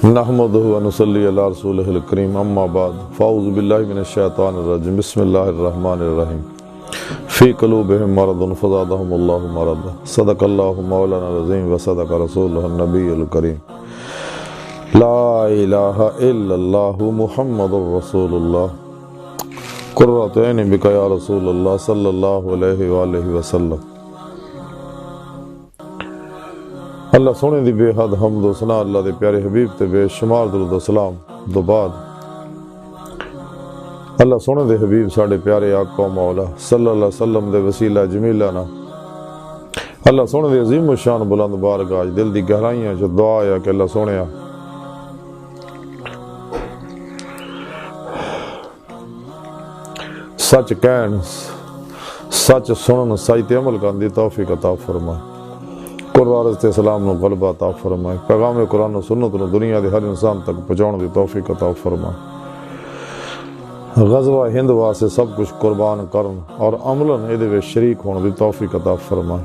نحمدہ و نصلی علی رسولہ الکریم اما بعد فاعوذ باللہ من الشیطان الرجیم بسم اللہ الرحمن الرحیم فی قلوبہم مرض فزادہم اللہ مرضا صدق اللہ مولانا العظیم و صدق رسولہ النبی الکریم لا الہ الا اللہ محمد رسول اللہ قرۃ عین بک یا رسول اللہ صلی اللہ علیہ وآلہ وسلم۔ اللہ سونے دی بے حد حمد و ثنا اللہ دے پیارے حبیب تے بے شمار درود و سلام دو بعد اللہ سونے دے حبیب ساڑے پیارے آقا و مولا صلی اللہ علیہ وسلم دے وسیلہ جمیلہ نا اللہ سونے دے عظیم و شان بلند بارگاہ دل دی گہرائیاں جو دعا ہے کہ اللہ سونے سچ کہن سچ سنن سچ عمل کرن دی توفیق عطا فرمائے، قرآن تے اسلام نو غلبہ عطا فرمائے، پیغام قرآن و سنت نو دنیا دے ہر انسان تک پہنچاؤن دی توفیق عطا فرمائے، غزوہ ہند واسطے سب کچھ قربان کرن اور عملاً اے دے وچ شریک ہون دی توفیق عطا فرمائے۔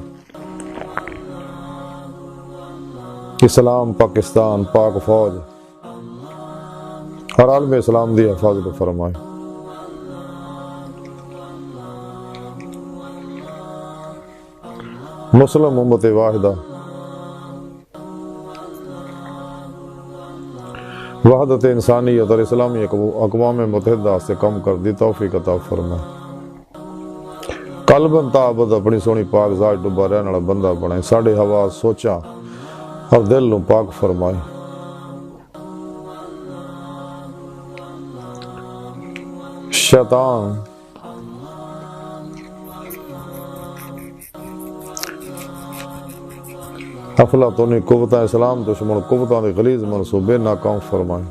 اسلام پاکستان پاک فوج اور عالم اسلام دی حفاظت فرمائے۔ مسلم امت واحدہ وحدت انسانیت اور اسلامی اقوام متحدہ سے کم کر دی توفیق عطا فرمائے، قلباً تعبد اپنی سونی پاک ذات ڈوبا رہنے والا بندہ بنائے، ساڑھے حواس سوچاں اور دل نو پاک فرمائے۔ شیطان افلاطونی قوتاں اسلام دشمن قوتاں دے غلیظ منصوبے ناکام فرمائے۔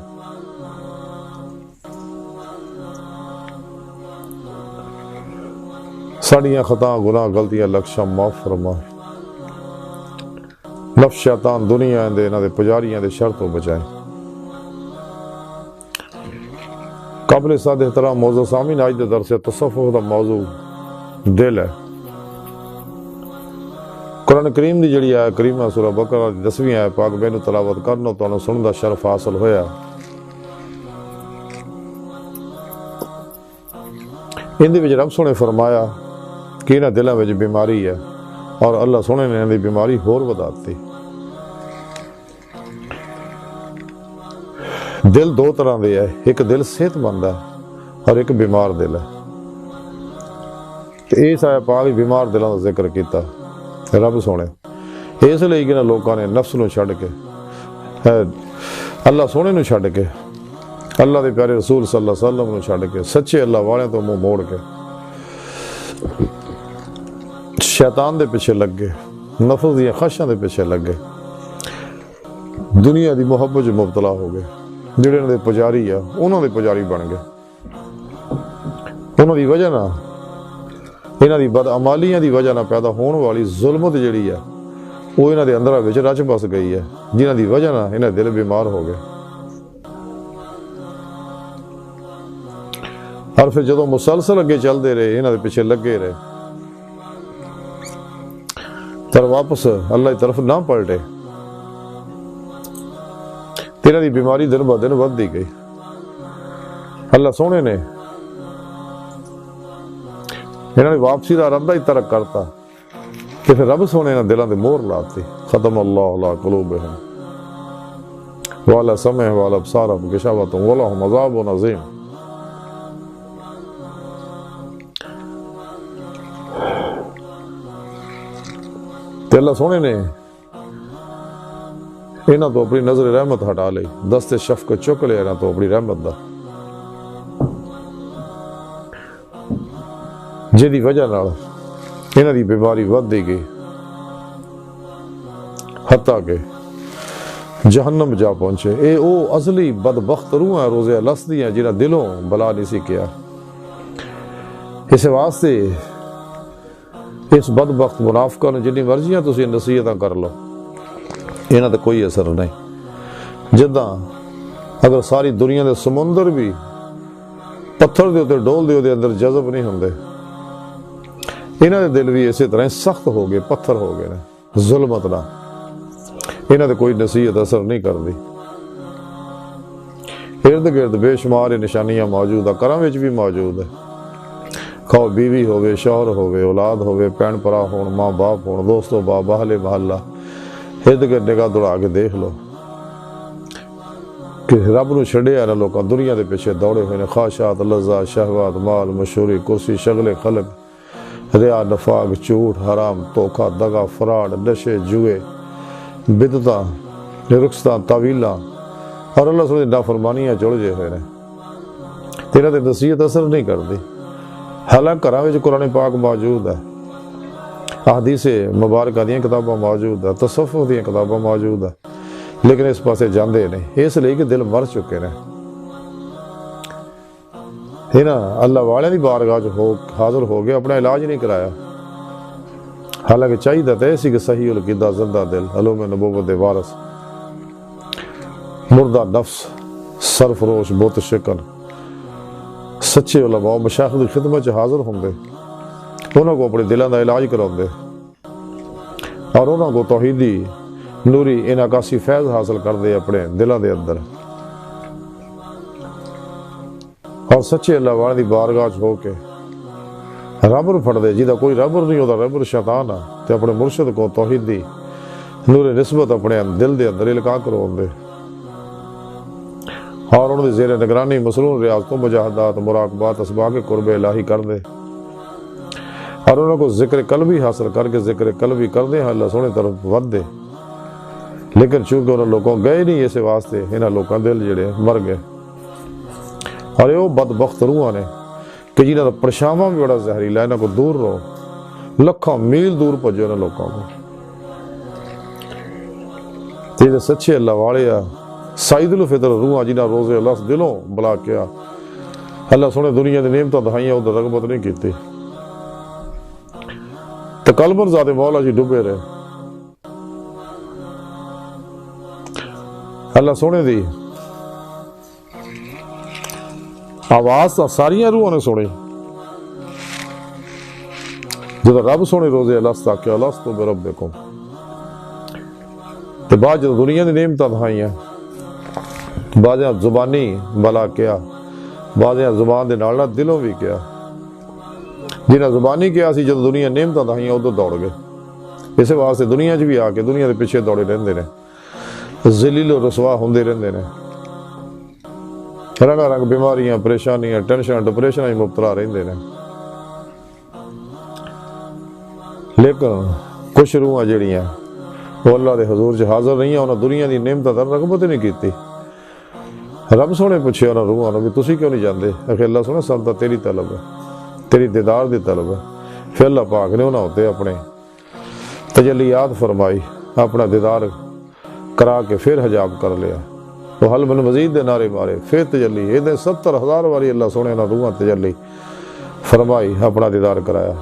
ساڑیاں خطاں گناہ غلطیاں لکشاں معاف فرمائے، نفس شیطان دنیا دے انہاں دے پجاریاں دے شر تو بچائے۔ قابل سعد احترام موضوع سامعین، آج دے درس تصوف دا موضوع دل ہے۔ قرآن کریم دی جڑی آیت کریمہ سورہ بقرہ دی 10ویں آیت پاک بینو تلاوت کرنو تو انہوں سنن دا شرف حاصل ہویا۔ ان دی وچ رب سونے فرمایا کہ انہاں دلاں وچ بیماری ہے اور اللہ سونے نے انہاں دی بیماری ہور وداتی۔ دل دو طرح دے ہے، ایک دل صحت مند ہے اور ایک بیمار دل ہے۔ اس آیت پاک بیمار دلاں دا ذکر کیتا رب سونے اس لئے کہ لوکاں نے نفس نو چھڑ کے اللہ سونے نو چھڑ کے اللہ دے پیارے رسول صلی اللہ علیہ وسلم نو چھڑ کے سچے اللہ والے تو منہ موڑ کے شیطان دے پیچھے لگ گئے، نفس دی خواہشاں دے پیچھے لگ گئے، دنیا دی محبت جو مبتلا ہو گئے، جڑے انہاں دے پجاری آ انہاں دے پجاری بن گئے۔ انہاں دی وجہ نہ انہاں دی بدعمالیاں دی وجہ نہ پیدا ہون والی ظلمت جڑی ہے وہ انہاں دے اندرہ وچ رچ بس گئی ہے، جنہاں دی وجہ نہ انہاں دل بیمار ہو گئے۔ اور پھر جدوں مسلسل اگے چل دے رہے انہاں دے پیچھے لگے رہے تر واپس اللہ کی طرف نہ پلٹے، تیرا دی بیماری دن با دن بڑھ دی گئی۔ اللہ سونے نے انہوں نے واپسی دا ارادہ ہی ترک کرتا کہ پھر رب سونے نے دلوں دے مور لاتی۔ ختم اللہ علی قلوبہم وعلی سمعہم وعلی ابصارہم غشاوۃ ولہم عذاب عظیم۔ تے اللہ سونے نے انہاں تو اپنی نظر رحمت ہٹا لئی، دست شفقت چک لیا انہاں تو اپنی رحمت دا، جیدی وجہ نال انہاں دی بیماری ود دی گئی حتیٰ کہ جہنم جا پہنچے۔ اے او ازلی بدبخت روح ہیں روزے الست دیاں جنہاں دلوں بلا نہیں سی کیا۔ اس واسطے اس بدبخت منافقہ نے جنی مرضیاں تسی نصیحتاں کر لو انہاں تے کوئی اثر نہیں۔ جداں اگر ساری دنیا دے سمندر بھی پتھر دے تے ڈول دے اندر جذب نہیں ہوندے، انہاں دے دل بھی اسی طرح سخت ہو گئے، پتھر ہو گئے، ظلمت نہ انہاں تے کوئی نصیحت اثر نہیں کر دی۔ ارد گرد بے شمار نشانیاں موجود ہیں، گھراں وچ بھی موجود ہے، خواہ بیوی ہوے، شوہر ہوے، اولاد ہوے، بھین بھرا ہون، ماں باپ ہون، دوست و باپ، اہل محلہ، ارد گرد نگاہ دوڑا کے دیکھ لو کہ رب نو چھڈیا نہ لوکاں دنیا دے پیچھے دوڑے ہوئے نے، خواہشات، لذات، شہوات، مال، مشہوری، کرسی، شغل خلق، ریا، نفاق، جھوٹ، حرام، دھوکا، دغا، فراڈ، نشے، جوئے، بدعتاں، رخصتاں، تعویلاں اور اللہ سبحانہ نافرمانیاں جڑ جے ہوئے نے، تیرا تے نصیحت اثر نہیں کرتی۔ حالانکہ گھراں وچ قرآن پاک موجود ہے، احادیث مبارکہ دیاں کتاباں موجود ہے، تصوف دیاں کتاباں موجود ہے، لیکن اس پاسے جاندے نہیں، اس لیے کہ دل مر چکے نے۔ اللہ والے دی بارگاہ حاضر ہو گیا، اپنا علاج نہیں کرایا، حالانکہ چاہیے تھا اسی کہ صحیح العقیدہ، زندہ دل، علوم نبوت دے وارث، مردہ نفس، سرفروش، بت شکن، سچے علماء مشائخ دی خدمت حاضر ہوندے، انہوں کو اپنے دلوں دا علاج کراؤندے اور انہوں کو توحیدی نوری انعکاسی فیض حاصل کر دے اپنے دلوں دے اندر، اور سچے اللہ والے دی بارگاہ ہو کے رب نو پھڑ دے، جیدہ کوئی رب نہیں ہوتا، رب شیطان ہے، تے اپنے مرشد کو توحیدی نور نسبت اپنے دل دے اندر القاء کراؤندے اور انہوں نے زیر نگرانی مصنون ریاضتوں، مجاہدات، مراقبات، اسباق قرب الہی کر دے اور انہوں کو ذکر قلبی حاصل کر کے ذکر قلبی کر دے، اللہ سونے طرف ود دے، لیکن چونکہ انہوں لوگوں گئے نہیں اسے واسطے، انہاں لوگوں دل جڑے مر گئے، اور یہ وہ بدبخت روحاں نے کہ جنہاں دا پرچھاواں بھی بڑا زہریلا ہے، انہاں کو دور رہو، لکھاں میل دور بھجو انہاں لوگوں کو۔ یہ سچے اللہ والے آ سعید الفطرت روحاں جنہاں روز اللہ دلوں بلا کیا، اللہ سونے دنیا دی نعمتاں دہائیاں ادھر رغبت نہیں کیتی، تو قلباً ذات مولا جی ڈوبے رہے، اللہ سونے دی آواز تا ساریاں روحاں نے سنی، جب رب سونے روزے الست آکھیا الستو بربکم، تو بعد جب دنیا دی نعمتاں دہائیاں، بعضیاں زبانی بلا کیا، بعضیاں زبان دے نال دلوں بھی کیا، جنہاں زبانی کیا سی جب دنیا نعمتاں دہائیاں ادھر دوڑ گئے، اس واسطے دنیا بھی آ کے دنیا دے پیچھے دوڑے رہندے نے، ذلیل و رسوا ہوندے رہندے نے، رنگ رنگ بیماریاں، پریشانیاں، ٹینشن، ڈپریشن مبتلا رہندے نے، لیکن کچھ روحاں جڑیاں وہ اللہ دے حضور چ حاضر نہیں ہیں، انہاں دنیا دی نعمتاں تے رغبت نہیں کیتی، رب سونے پوچھے انہاں روحاں نو بھی تسی کیوں نہیں جاندے؟ کہ اللہ سونے سب تے تیری طلب ہے، تیری دیدار دی طلب ہے، پھر اللہ پاک نے انہاں ہوتے اپنے تجلیات فرمائی، اپنا دیدار کرا کے پھر حجاب کر لیا، تو حل من مزید دے نعرے مارے، پھر تجلی، یہ 70,000 واری اللہ سونے انہاں روحاں تجلی فرمائی، اپنا دیدار کرایا،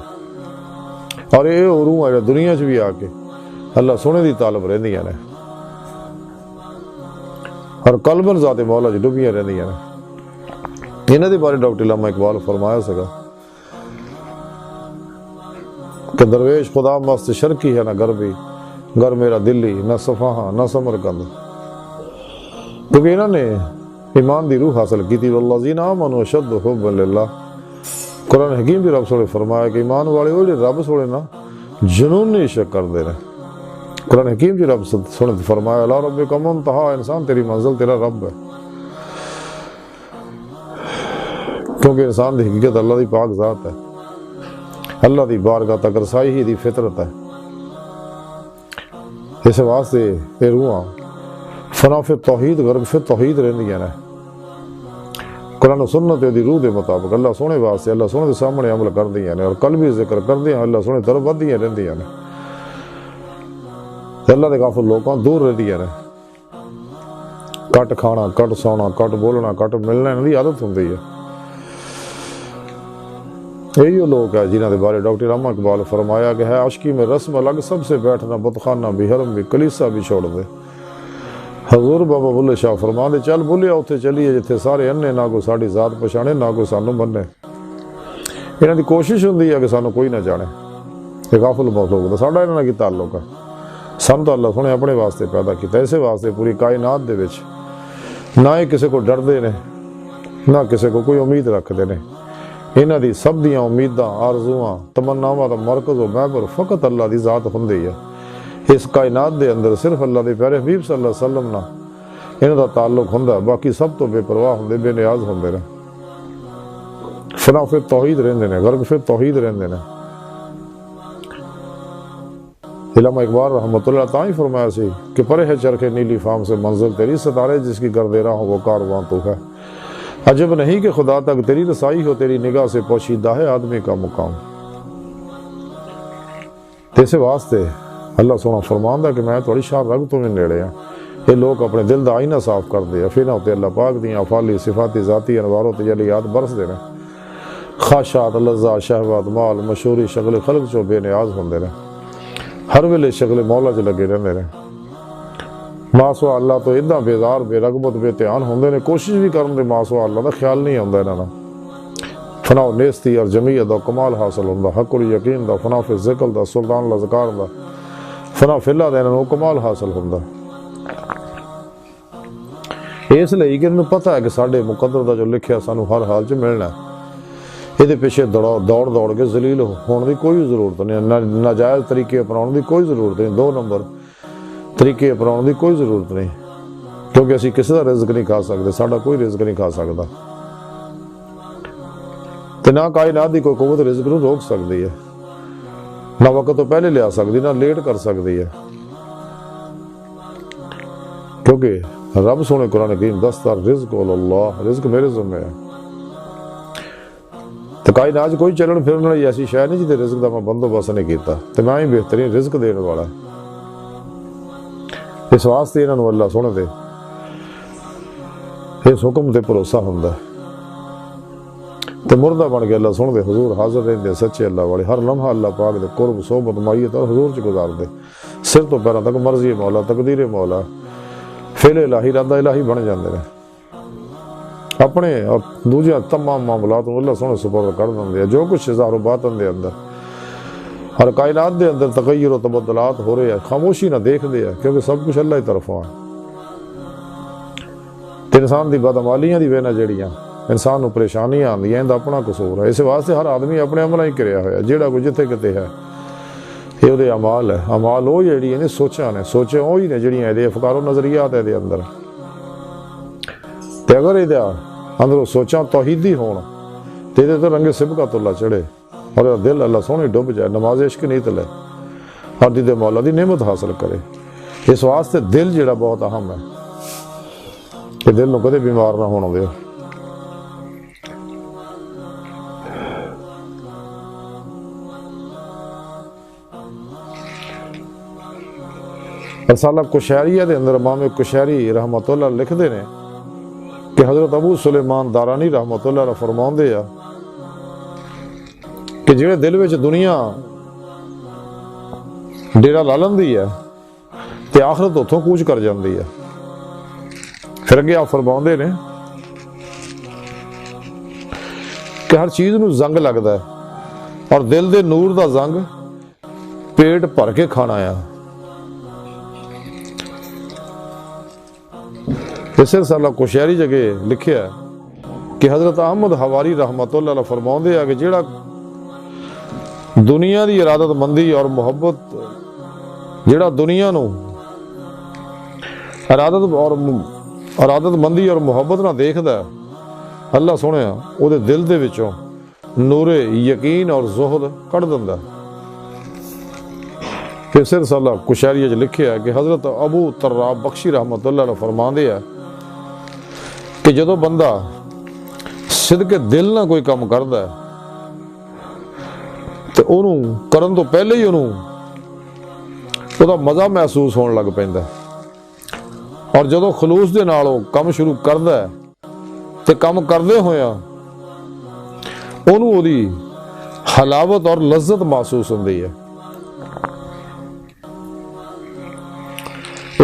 اور یہ روحاں دنیا چ بھی آ کے اللہ سونے دی طالب رہندیاں نے، اور قلباً ذات مولا جی ڈوبیاں رہندیاں نے۔ انہاں دے بارے ڈاکٹر علامہ اقبال فرمایا سکا کہ درویش خدا مست شرکی ہے نہ غربی، گر میرا دلی نہ صفحہ نہ سمرقند، کیونکہ انہوں نے ایمان دی روح حاصل کی تھی، والذین آمنوا اشد حبا للہ، قرآن حکیم بھی رب سونے فرمایا کہ ایمان والے وہ جو رب سونے نا جنون نہیں عشق کر دے رہے، قرآن حکیم جی رب سونے فرمایا لا ربک منتہا، انسان تیری منزل تیرا رب ہے، کیونکہ انسان دی حقیقت اللہ دی پاک ذات ہے، اللہ دی بارگاہ تک رسائی ہی دی فطرت ہے، اس واسطے یہ روحاں فنا فی توحید غرق فی توحید رہندیاں نے، قرآن و سنت دی روح دے مطابق اللہ سونے واسطے اللہ سونے دے سامنے عمل کر دیاں نے، اور قلبی ذکر کر دیاں اللہ سونے طرف ودیاں رہندیاں نے، اللہ دے غافل لوکاں دور رہندیاں نے، کٹ کھانا، کٹ سونا، کٹ بولنا، کٹ ملنا انہاں دی عادت ہوندی ہے۔ یہی وہ لوگ ہیں جنہاں دے بارے ڈاکٹر علامہ اقبال فرمایا کہ ہے عشقی میں رسم الگ، سب سے بیٹھنا بتخانہ بھی، حرم بھی، کلیسا بھی چھوڑ دے۔ حضور بابا بلے شاہ فرما دے چل بولیا اتھے چلیے جتھے سارے انے، نہ کوئی ساڈی ذات پچھانے نہ کوئی سانو مننے، انہاں دی کوشش ہوندی ہے کہ سانو کوئی نہ جانے، یہ غافل بہت لوگ دا ساڈا انہاں نال کی تعلق ہے، سن تو اللہ سونے اپنے واسطے پیدا کیتا، اسے واسطے پوری کائنات دے وچ نہ یہ کسی کو ڈردے نے نہ کسی کو کوئی امید رکھتے ہیں. انہاں دی سب دیاں امیداں آرزواں تمناواں دا مرکز و محور فقط اللہ دی ذات ہوندی ہے. اس کائنات دے اندر صرف اللہ دے پیارے حبیب صلی اللہ علیہ وسلم نہ انہاں دا تعلق ہوندا ہے. باقی سب تو بے پرواہ ہوندے بے نیاز ہوندے نے. فنا پھر توحید رہندے نے غرق پھر توحید رہندے نے. علامہ اقبال رحمۃ اللہ تعالیٰ ہی فرمایا سی کہ پرے ہے چرخے نیلی فام سے منزل تیری ستارے جس کی گردے راہ ہو وہ کارواں تو ہے. عجب نہیں کہ خدا تک تیری رسائی ہو تیری نگاہ سے پوشیدہ ہے آدمی کا مقام. اسی واسطے اللہ سونا فرماندا کہ میں تھوڑی شاہ رگ تو میں نیڑے ہاں. یہ لوگ اپنے دل دا آئینہ صاف کر دے پھر نہ ہوتے اللہ پاک دیاں افعالی صفاتی ذاتی انوار و تجلیات برس دے نے. خواہشات لذات شہوات مال مشہوری شغل خلق چو بے نیاز ہوندے نے. ہر ویلے شغل مولا چ لگے رہندے نے. ماسوا اللہ تو ادھا بیزار بے رغبت بے دھیان ہوندے نے. کوشش بھی کرن دے ماسوا اللہ دا خیال نہیں آندا انہاں نوں. فنا و نیستی اور جمعیت دا کمال حاصل ہوندا. حق و یقین دا فنا فی ذکر دا سلطان لذکار دا فنا فی اللہ دا انہاں نوں کمال حاصل ہوندا. اس لیے کہ انہوں پتہ ہے کہ ساڈے مقدر دا جو لکھیا سانو ہر حال چ ملنا ہے. یہ پیچھے دوڑ کے ذلیل ہونے کی کوئی ضرورت نہیں. ناجائز طریقے اپناؤن کی کوئی ضرورت نہیں. 2 نمبر طریقے اپناؤن کی کوئی ضرورت نہیں. کیونکہ اسی کسی کا رزق نہیں کھا سکتے. ساڈا کوئی رزق نہیں کھا سکتا. تو نہ کائنات کی کوئی قوت رزق نو روک سکتی ہے. نہ وقت تو پہلے لیا سکتی نہ لیٹ کر سکتی ہے. کیونکہ رب سونے قرآن کریم دستار رزق اللہ رزق میرے ذمہ ہے. تو کائنات کوئی چلن پھرن والی ایسی شے نہیں جہدے رزق دا میں بندوبست نہیں کیتا. تو میں ہی بہترین رزق دین والا. اس واسطے انہاں نوں اللہ سونے دے اس حکم تے بھروسہ ہوندا ہے. تے مردہ بن کے اللہ سونے دے حضور حاضر رہندے سچے اللہ والے. ہر لمحہ اللہ پاک دے قرب صحبت معیت اور حضور چ گزار دے. سر تو پیروں تک مرضی مولا تقدیر مولا فعل الہی ارادہ الہی بن جاندے نے. اپنے اور دوجے تمام معاملات اللہ سونے سپرد کر دیں. جو کچھ ظاہر و باطن دے اندر ہر کائنات دے اندر تغیر و تبدلات ہو رہے ہیں خاموشی نہ دیکھ دے ہے. کیونکہ سب کچھ اللہ کی طرفوں ہے. انسان دی بدعمالیاں دی وجہ جڑیاں انسان نو پریشانیاں آندیاں ایندا اپنا قصور ہے. اس واسطے ہر آدمی اپنے عملاں ہی کریا ہویا. جیڑا کوئی جتھے کتے ہے یہ وہ اعمال ہے. اعمال وہ جڑی نے سوچاں نے سوچے وہی نے جڑیاں یہ افکار و نظریات ہے اندر. تے اگر یہ اندروں سوچاں توحیدی ہون تے تو رنگ سبقت اللہ چڑھے اور دل اللہ سونے ڈب جائے. نماز عشق نہیں تلے اور دید مولا دی نعمت حاصل کرے. اس واسطے دل جڑا بہت اہم ہے کہ دل نو کدے بیمار نہ ہونا دے. رسالہ کشیریہ دے اندر امام کشیری رحمۃ اللہ لکھ دے نے کہ حضرت ابو سلیمان دارانی رحمۃ اللہ علیہ فرمان دے آ کہ جڑے دل وچ دنیا ڈیرا لا لیندی ہے تے آخرت اتھوں کوچ کر جاندی ہے. پھر اگے آپ فرمان دے نے کہ ہر چیز نو زنگ لگدا ہے اور دل دے نور دا زنگ پیٹ بھر کے کھانا ہے. اس رسالہ کشیری جگہ لکھیا ہے کہ حضرت احمد حواری رحمۃ اللہ علیہ فرماؤں دے کہ جیڑا دنیا دی ارادت مندی اور محبت جیڑا دنیا نو ارادت مندی اور محبت نہ دیکھدا ہے اللہ سونے او دے دل دے وچوں نور یقین اور زہد کڈ دیندا ہے. اس رسالہ کشیری وچ لکھیا ہے کہ حضرت ابو تراب بخشی رحمۃ اللہ علیہ فرماندے ہے کہ جدو بندہ صدق دل نہ کوئی کام کردا ہے تو انہوں کرن تو پہلے ہی انہوں دا مزہ محسوس ہون لگ پیندا ہے. اور جدو خلوص دے نال کام شروع کردا ہے تے کام کردے ہویا انہوں دی حلاوت اور لذت محسوس ہوندی ہے.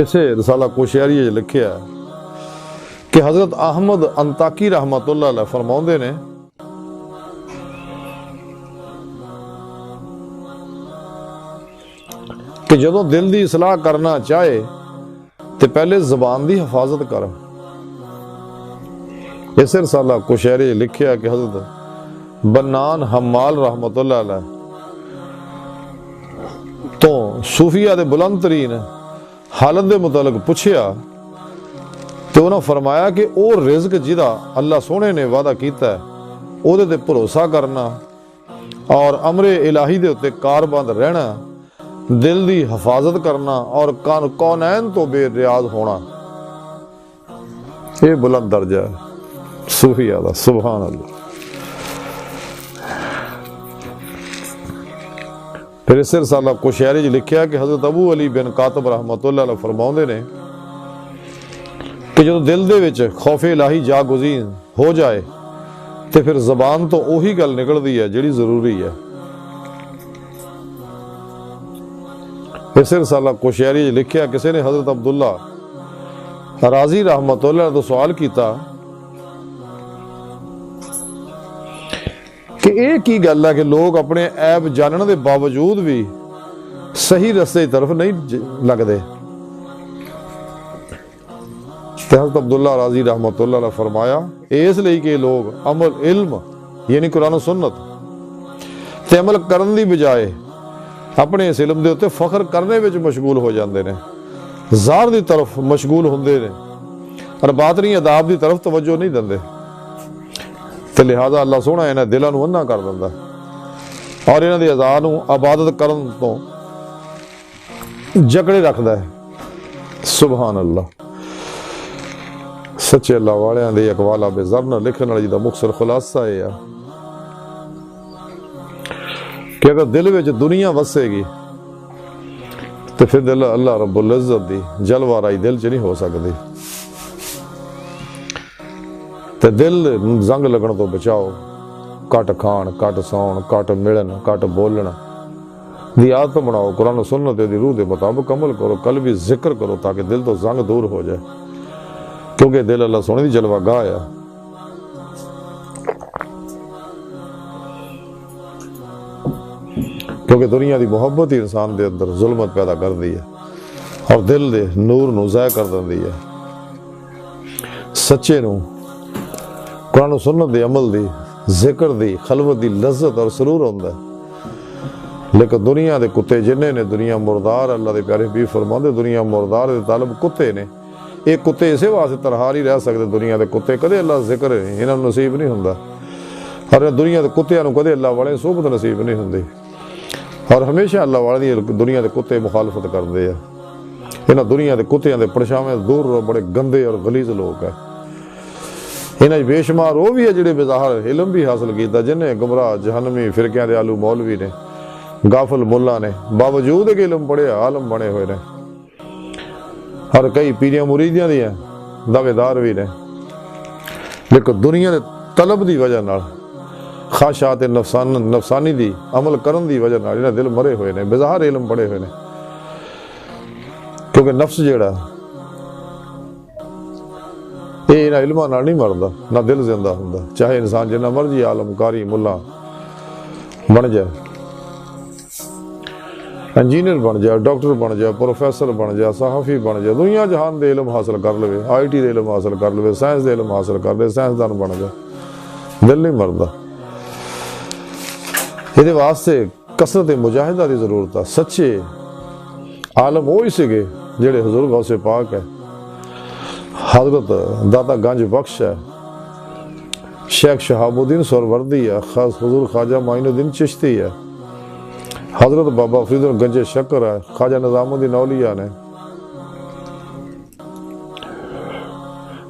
اسے رسالہ کوشیری لکھیا ہے کہ حضرت احمد انطاکی رحمۃ اللہ علیہ فرماؤندے نے کہ جدوں دل دی اصلاح کرنا چاہے تو پہلے زبان دی حفاظت کر. اس رسالہ کشہری لکھیا کہ حضرت بنان حمال رحمت اللہ علیہ تو صوفیہ دے بلند ترین حالت دے متعلق پوچھیا تو انہوں نے فرمایا کہ او رزق جدا اللہ سونے نے وعدہ کیتا ہے او دے بھروسہ کرنا اور امر الہی دے اتے کاربند رہنا، دل دی حفاظت کرنا اور کونین تو بے ریاض ہونا، یہ بلند درجہ ہے صوفیہ دا، سبحان اللہ۔ پھر اس رسالہ کشہری جی لکھیا کہ حضرت ابو علی بن کاتب رحمت اللہ علیہ فرماؤندے نے کہ جو دل دے وچ خوف الہی جاگزین ہو جائے تے پھر زبان تو اوہی گل نکل دی ہے جڑی ضروری ہے۔ اس رسالہ کشہری جی لکھیا کسی نے حضرت عبداللہ راضی رحمت اللہ علیہ تو سوال کیتا کہ ایک ہی گل ہے کہ لوگ اپنے عیب جاننے دے باوجود بھی صحیح رستے کی طرف نہیں لگتے۔ حضرت عبداللہ راضی رحمت اللہ علیہ فرمایا اس لیے کہ لوگ عمل علم یعنی قرآن و سنت تے عمل کرن دی بجائے اپنے اس علم دے اتے فخر کرنے وچ مشغول ہو جاندے نے، ظاہر دی طرف مشغول ہوندے نے اور باطنی اداب دی طرف توجہ نہیں دیندے، تے لہذا اللہ سونا انہاں دلاں نوں انا کر دیندا اور انہاں دی اذان نوں عبادت کرن تو جکڑے رکھدا ہے۔ سبحان اللہ۔ سچے اللہ والیاں دے اقوال بے زرن لکھن والی دا مختصر خلاصہ ہے کہ اگر دل وچ دنیا وسے گی تو پھر دل اللہ رب العزت دی جلوہ رائی دل چ نہیں ہو سکتی، تے دل زنگ لگن تو بچاؤ، کٹ کھان، کٹ سون، کٹ ملن، کٹ بولن دی عادت بناؤ، قرآن و سنت دی روح دے مطابق عمل کرو، قلبی ذکر کرو تاکہ دل تو زنگ دور ہو جائے، کیونکہ دل اللہ سونے دی جلوہ گاہ ہے۔ کیونکہ دنیا دی محبت ہی انسان دے اندر ظلمت پیدا کر دی ہے اور دل دے نور نو ضائع کر دی ہے۔ سچے نو قرآن و سنت دے عمل دی، ذکر دی، خلوت دی لذت اور سرور ہوندا ہے، لیکن دنیا دے کتے جنہیں نے دنیا مردار، اللہ دے پیارے حبیب فرماندے دنیا مردار دے طالب کتے نے، ایک کتے اسے واسطے تنہا نہیں رہ سکتے، دنیا دے کتے کدے اللہ ذکر انہاں نوں نصیب نہیں ہوندا اور دنیا دے کتےاں نوں کدے اللہ والے صحبت نصیب نہیں ہوندی اور ہمیشہ اللہ والے دی دنیا دے کتے مخالفت کردے ہیں۔ انہاں دنیا دے کتےاں دے پرچھاویں دور رہو، بڑے گندے اور غلیظ لوگ ہیں۔ انہاں بے شمار وہ بھی ہے جڑے بظاہر علم بھی حاصل کیتا، جنہیں گمراہ جہنمی فرقیاں دے آلو مولوی نے، غافل ملا نے، باوجود کہ علم پڑھے عالم بنے ہوئے نے، اور کئی پیریاں مریدیاں دی ہیں دعوے دار بھی نے، لیکن دنیا دے طلب دی وجہ نال، خواہشات نفسانی دی عمل کرن دی وجہ نال انہاں دل مرے ہوئے نے، بظاہر علم پڑھے ہوئے نے، کیونکہ نفس جیڑا یہ انہاں علماں نال نہیں مردا، نہ دل زندہ ہوندا، چاہے انسان جنہ مرضی عالم کاری ملا بن جائے، انجینئر بن جائے، ڈاکٹر بن جائے، پروفیسر بن جائے، صحافی بن جائے، دنیا جہان دے علم حاصل کر لے، آئی ٹی دے علم حاصل کر لے، سائنس دے علم حاصل کر لے، سائنسدان بن جائے، دل نہیں مردا۔ یہ واسطے کثرت مجاہدہ دی ضرورت ہے۔ سچے عالم وہی سگے جڑے حضور غوث پاک ہے، حضرت داتا گنج بخش ہے، شیخ شہاب الدین سہروردی ہے، حضور خواجہ معین الدین چشتی ہے، حضرت بابا فرید گنج شکر ہے، خواجہ نظام الدین اولیاء نے،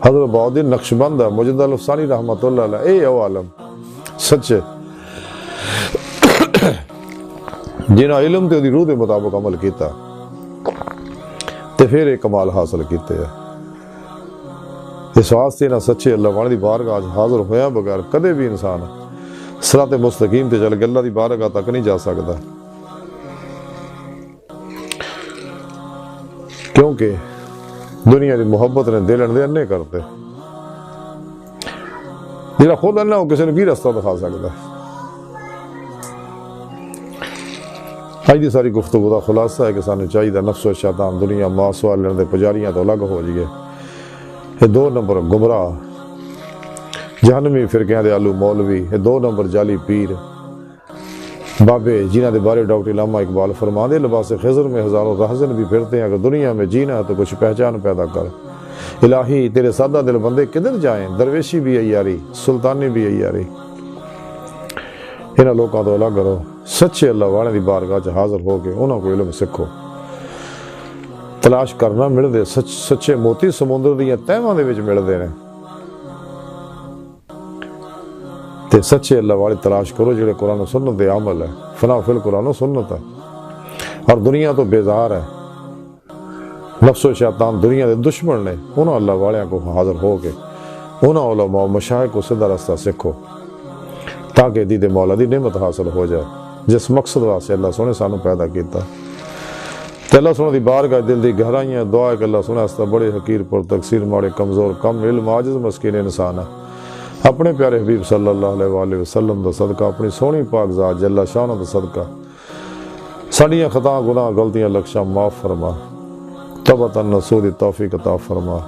حضرت بہاؤالدین نقشبند ہے، مجد الفسانی رحمت اللہ علیہ، اے او عالم سچے جنہاں علم تے دی روح دے مطابق عمل کیتا تے پھر ایک کمال حاصل کیتے ہیں۔ اس واسطے نہ سچے اللہ والے دی بارگاہ حاضر ہویا بغیر کدے بھی انسان صراط مستقیم تے چل کے اللہ دی بارگاہ تک نہیں جا سکتا، کیونکہ دنیا دی محبت نے دل اندے انے کرتے، جڑا خود انا ہو کسی نے کی رستہ دکھا سکتا ہے۔ آج دی ساری گفتگو دا خلاصہ ہے کہ سانو چاہیے نفس و شیطان دنیا ماسوال دے پجاریاں تو الگ ہو جائے، یہ دو نمبر گمراہ جہنمی فرقیاں دے آلو مولوی، یہ 2 نمبر جعلی پیر بابے جنہ دے بارے ڈاکٹر علامہ اقبال فرماندے لباس خضر میں ہزاروں راہزن بھی پھرتے ہیں، اگر دنیا میں جینا ہے تو کچھ پہچان پیدا کر۔ الہی تیرے سادہ دل بندے کدھر جائیں، درویشی بھی عیاری، سلطانی بھی عیاری، انہاں لوکاں تو الگ کرو۔ سچے اللہ والے دی بارگاہ چ حاضر ہو کے انہاں کو علم سکھو، تلاش کرنا مل دے، سچے موتی سمندر دیاں تہواں دے وچ مل دے نے، تے سچے اللہ والے تلاش کرو جڑے قرآن و سنت دے عمل ہے، فنا فی القرآن و سنت ہے، اور دنیا تو بیزار ہے، نفس و شیطان دنیا دے دشمن نے، انہاں اللہ والیاں کو حاضر ہو کے انہاں علماء و مشائخ کو سیدھا رستہ سکھو تاکہ دید مولا دی نعمت حاصل ہو جائے، جس مقصد واسطے اللہ سونے سانو پیدا کیتا۔ تے اللہ سونے دی بارگاہ دل دی گہرائیاں دعا ہے کہ اللہ سونے استا بڑے حقیر پر تقصیر ماڑے کمزور کم علم عاجز مسکین انسان ہے، اپنے پیارے حبیب صلی اللہ علیہ وآلہ وسلم دا صدقہ، اپنی سونی پاک ذات جل شانہ دا صدقہ ساڈیاں خطا گناہ غلطیاں لکشاں معاف فرما، توبۃ نصوح دی توفیق عطا فرما،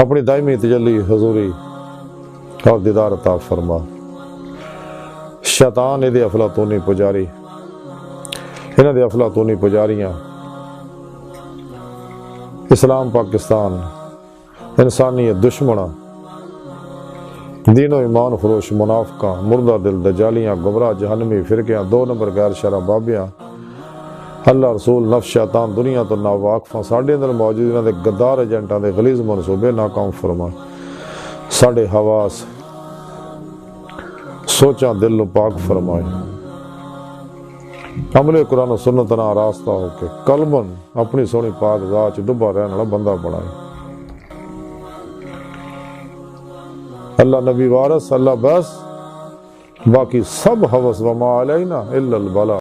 اپنی دائمی تجلی حضوری اور دیدار عطا فرما۔ شیطان دے افلاطونی پجاری، انہاں دے افلاطونی پجاریاں اسلام پاکستان انسانیت دشمناں دین و ایمان فروش منافقاں مردہ دل دجالیاں گمراہ جہنمی فرقیاں 2 نمبر غیر شرع بابیاں اللہ رسول نفس شیطان دنیا تو ناواقفاں ساڈے اندر موجود انہاں دے غدار ایجنٹاں دے غلیظ منصوبے ناکام فرما، ساڈے حواس سوچاں دل نو پاک فرمائے، عمل قرآن و سنت نال راستہ ہو کے قلباً اپنی سونی پاک ذات چ ڈبا رہن والا بندہ بنائے۔ اللہ نبی وارث، اللہ بس، باقی سب حوث وما علینا الا البلاغ۔